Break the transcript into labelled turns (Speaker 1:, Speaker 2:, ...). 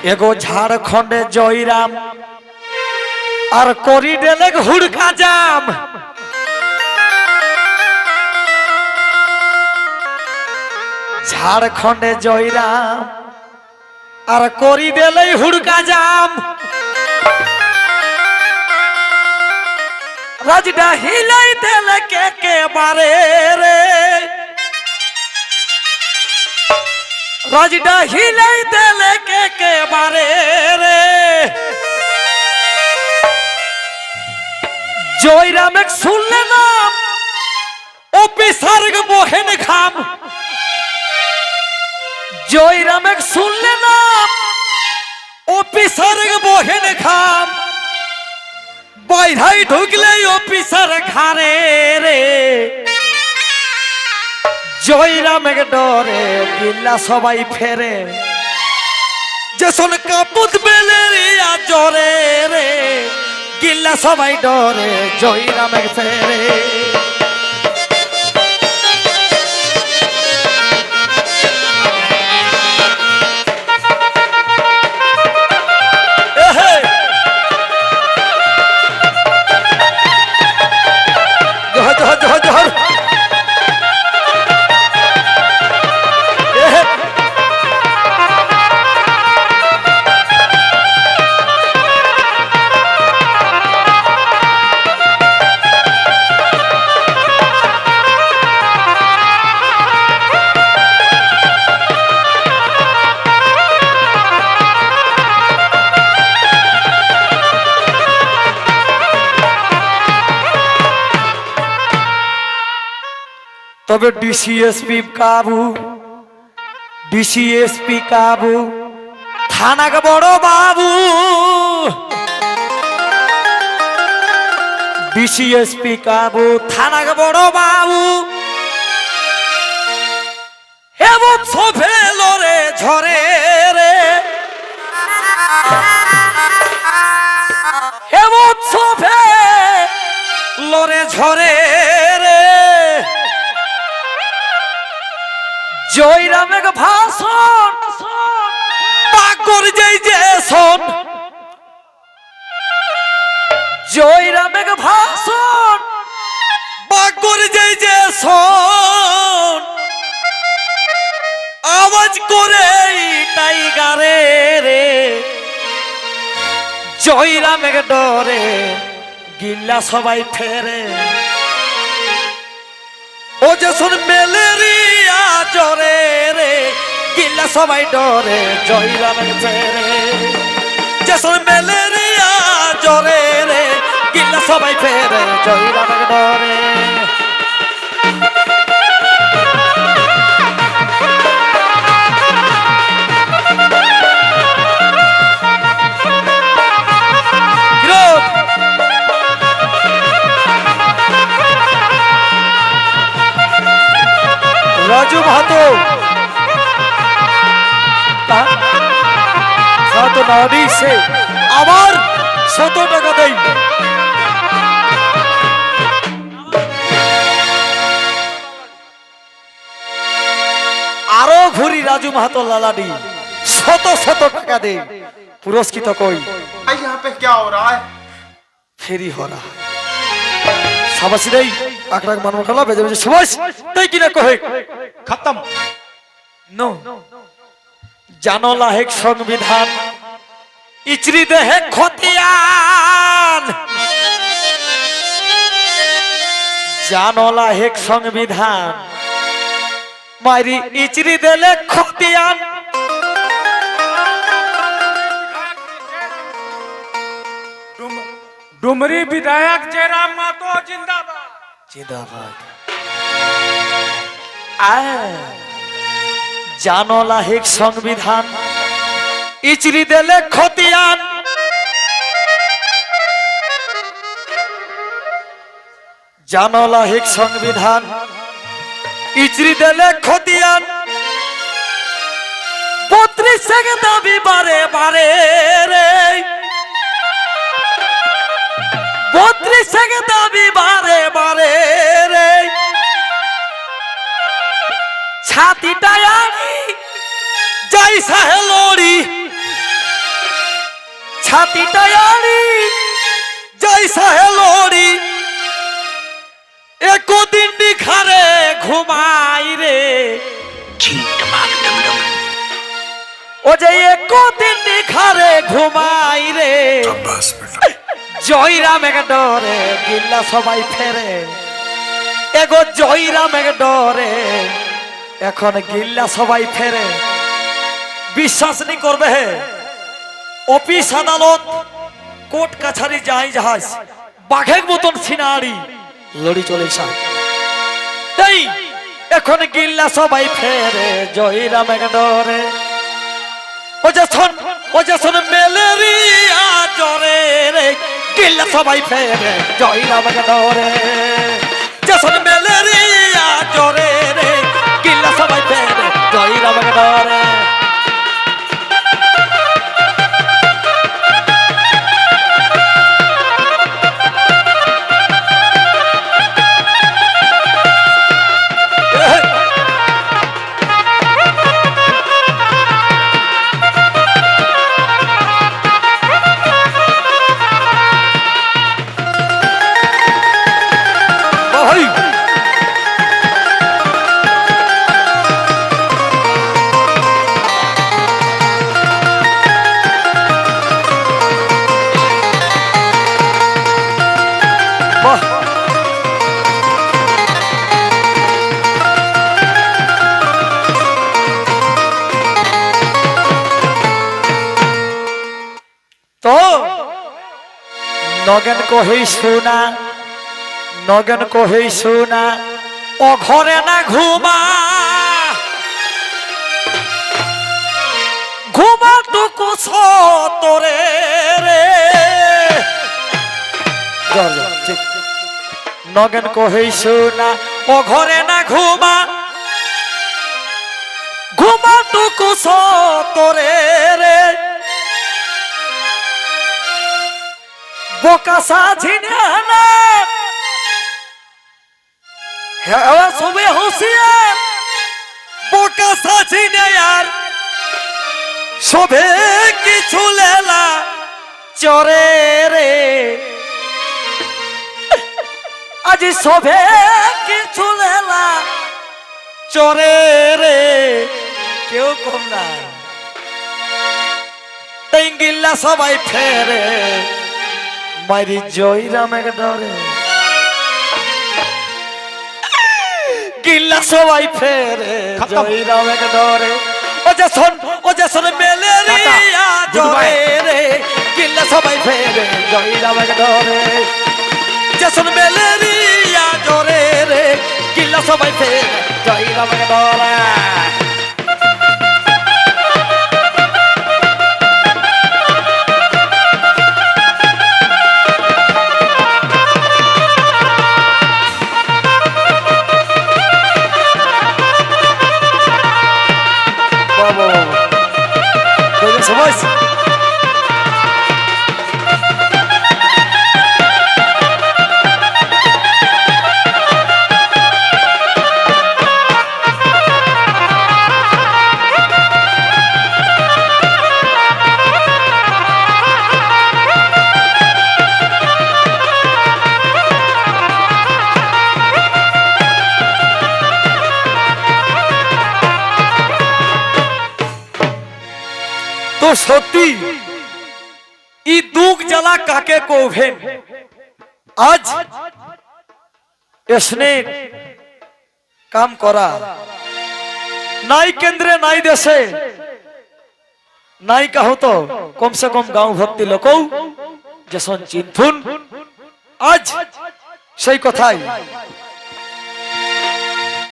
Speaker 1: एगो झारखंडे जयराम और कोरी डेले हुड़का जाम। झारखंडे जयराम और कोरी डेले हुड़का जाम। राजडा हिलाई देले के बारे रे, राजडा हिलाई देले के बारे रे। जयराम एक सुनले नाम ऑफिसर के बोहेन खाम। जयराम एक सुनले नाम ऑफिसर के बोहेन खाम। বাইরে ঢুকলে অফিসার ঘাড়ে রে। জয়রামের ডরে গিল্লা সবাই ফেরে। যেসন কাপুত বেলেরিয়া জরে রে, গিল্লা সবাই ডরে জয়রামের ফেরে। তবে ডিসিএসপি কাবু, ডিসিএসপি কাবু, থানাকে বড় বাবু। ডিসিএসপি কাবু, থানাকে বড় বাবু। এবং সোফে লরে ঝরে রে, এবং সোফে লরে ঝরে রে। জয়রামের ভাষণ পাগর যাই যে শোন। জয়রামের ভাষণ পাগর যাই যে শোন। আওয়াজ করে টাইগারে রে। জয়রামের ডরে গিল্লা সবাই ফেরে। ও যে শোন মেলেরিয়া জরে রে, গিল্লা সবাই ডরে জয়রামের ফেরে। যে শোন মেলেরিয়া জরে রে, গিল্লা সবাই ফেরে জয়রামের ডরে। রাজু ভাতো সে আবার 100 টাকা দেই। আরো ঘুরি রাজু মাহাতো লালাডি 100 টাকা দে। পুরস্কৃত কই
Speaker 2: यहाँ पे क्या हो रहा है?
Speaker 1: ফেরি हो रहा है। সাবাসি দেই আকরাক মানব খেলা বেজে বেজে সবাই তাই কিনা কহে
Speaker 2: खत्म।
Speaker 1: নো জানো লাহেক সংবিধান ইচরি দেহে খতিয়ান। জানো লাহেক সংবিধান মারি ইচরি দেলে খতিয়ান।
Speaker 2: डुमरी विधायक जयराम मातो जिंदाबाद।
Speaker 1: जिंदाबाद। জানো লাহেক সংবিধান ইচরি দেলে খতিয়ান। জানো লাহেক সংবিধান ইচরি দেলে খতিয়ান। 32 দাবি বারে বারে রে। 32 দাবি বারে বারে রে। ছাতিটা আনি যাই সাহে লড়ি ছাতিটা আড়ি যাই সাহে লড়ি একদিন খারে ঘুমাই রে ও যে একদিন খারে ঘুমাই রে জয়রাম এক ডরে গিল্লা সবাই ফেরে এগো জয়রাম এক ডরে এখন গিল্লা সবাই ফেরে বিশ্বাস নি করবে হে অফিস আদালত কোর্ট কাছারি যাই জাহাজ বাঘের মতন সিনারি লড়ি চলে তাই এখন গিল্লা সবাই ফেরে জয়রাম এক ডরে ও যখন ম্যালেরিয়া জ্বরে রে গিল্লা সবাই ফেরে জয়রাম এক ডরে যখন ম্যালেরিয়া জ্বরে রে গিল্লা সবাই ফেরে জয়রাম এক ডরে নগেন কহি শুনা নগেন কহি শুনা ও ঘরে না ঘুমা ঘুমা টুকু তোরে রে নগেন কহি শুনা ও ঘরে না ঘুমা ঘুমা টুকু তোরে রে বোকা সাঝিনে না হেওয়া সবে হুঁশিয়ার বোকা সাঝিনে আর সবে কিছু লেলা চরে রে আজ সবে কিছু লেলা চরে রে কেউ কম না তেঙ্গিল্লা সবাই ফেরে মারি জয়রাম এক ডরে গিল্লা সবাই ফেরে জয়রাম এক ডরে ও যখন ম্যালেরিয়া জ্বরে রে গিল্লা সবাই ফেরে জয়রাম এক ডরে যখন ম্যালেরিয়া জ্বরে রে গিল্লা সবাই ফেরে জয়রাম এক ডরে Voice. তো সত্যি ই দুঃখ জ্বালা কাকে কোভেন আজ এসনে কাম করা নাই কেন্দ্রে নাই দেশে নাই কাহো তো কম সে কম গাঁও ভর্তি লোকও যেসন চিন্তুন আজ সেই কথাই